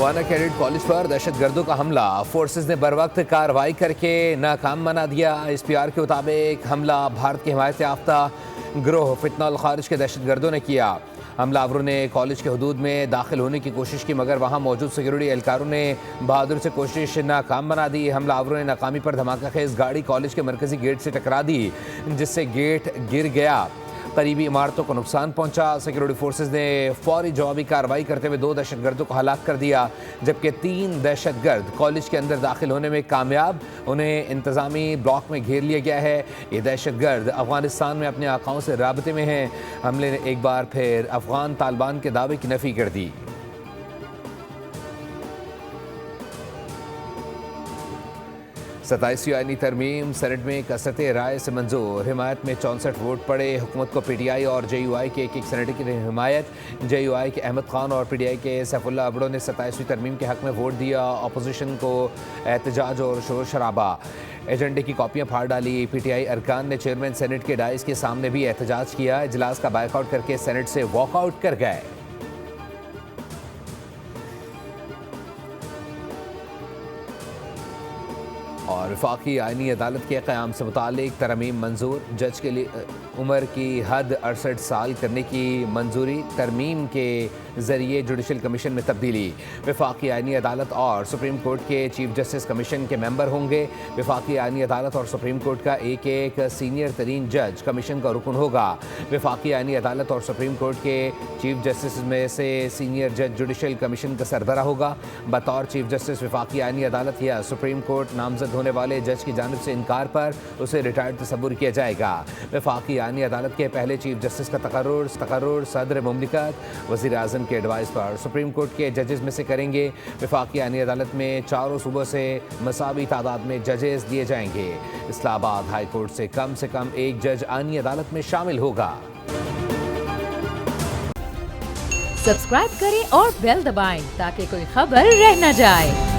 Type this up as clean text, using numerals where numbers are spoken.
वाना cadet college पर दहशत गर्दों का हमला, फोर्सेज ने बर वक्त कार्रवाई करके नाकाम बना दिया। SPR के मुताबिक हमला भारत की हिमायत याफ्ता गिरोह फितना अल खारिज के दहशत गर्दों ने किया। हमलावरों ने कॉलेज के हदूद में दाखिल होने की कोशिश की, मगर वहां मौजूद सिक्योरिटी एहलकारों ने बहादुर से कोशिश नाकाम बना दी। हमलावरों ने नाकामी पर धमाका खेज गाड़ी कॉलेज के मरकजी गेट से टकरा दी, जिससे गेट गिर गया। करीबी इमारतों को नुकसान पहुंचा। सिक्योरिटी फोर्सेज ने फौरी जवाबी कार्रवाई करते हुए 2 दहशतगर्दों को हलाक कर दिया, जबकि 3 दहशतगर्द कॉलेज के अंदर दाखिल होने में कामयाब। उन्हें इंतजामी ब्लॉक में घेर लिया गया है। ये दहशतगर्द अफगानिस्तान में अपने आकाओं से राबते में हैं। हमले ने एक बार फिर अफगान तालिबान के दावे की नफी कर दी। 27वीं आईनी तरमीम सेनेट में कसरत राय से मंजूर। हिमायत में 64 वोट पड़े। हुकूमत को PTI और JUI के एक सेनेटर की हिमायत। JUI के अहमद खान और PTI के सैफुल्लाह अबड़ो ने 27वीं तरमीम के हक में वोट दिया। अपोजिशन को एहतजाज और शोर शराबा। एजेंडे की कॉपियां फाड़ डाली। PTI अरकान ने चेयरमैन सेनेट के डाइस के सामने भी एहतजाज किया। इजलास का बायकआउट करके सेनेट से वॉकआउट कर गए। और वफाकी आईनी अदालत के क़याम से मुतालिक तरमीम मंजूर। जज के लिए उम्र की हद 68 साल करने की मंजूरी। तरमीम के ज़रिए जुडिशल कमीशन में तब्दीली। वफाकी आईनी अदालत और सुप्रीम कोर्ट के चीफ जस्टिस कमीशन के मेंबर होंगे। वफाकी आईनी अदालत और सुप्रीम कोर्ट का एक सीनियर तरीन जज कमीशन का रुकन होगा। वफाकी आईनी अदालत और सुप्रीम कोर्ट के चीफ जस्टिस में से सीनियर जज जुडिशल कमीशन का सरबरा होगा। बतौर चीफ जस्टिस वफाकी आईनी अदालत या सुप्रीम कोर्ट नामजद होने वाले जज की जानिब से इनकार पर उसे रिटायर्ड तस्वुर किया जाएगा। वफाकी आईनी अदालत के पहले चीफ जस्टिस का तकर्रुर सदर मुमलिकत वज़ीर आज़म के एडवाइस पर सुप्रीम कोर्ट के जजेस में से करेंगे। वफाकी आईनी अदालत में चारों सूबों से मसावी तादाद में जजेस दिए जाएंगे। इस्लामाबाद हाई कोर्ट से कम एक जज आईनी अदालत में शामिल होगा। सब्सक्राइब करें और बेल दबाएं ताकि कोई खबर रह न जाए।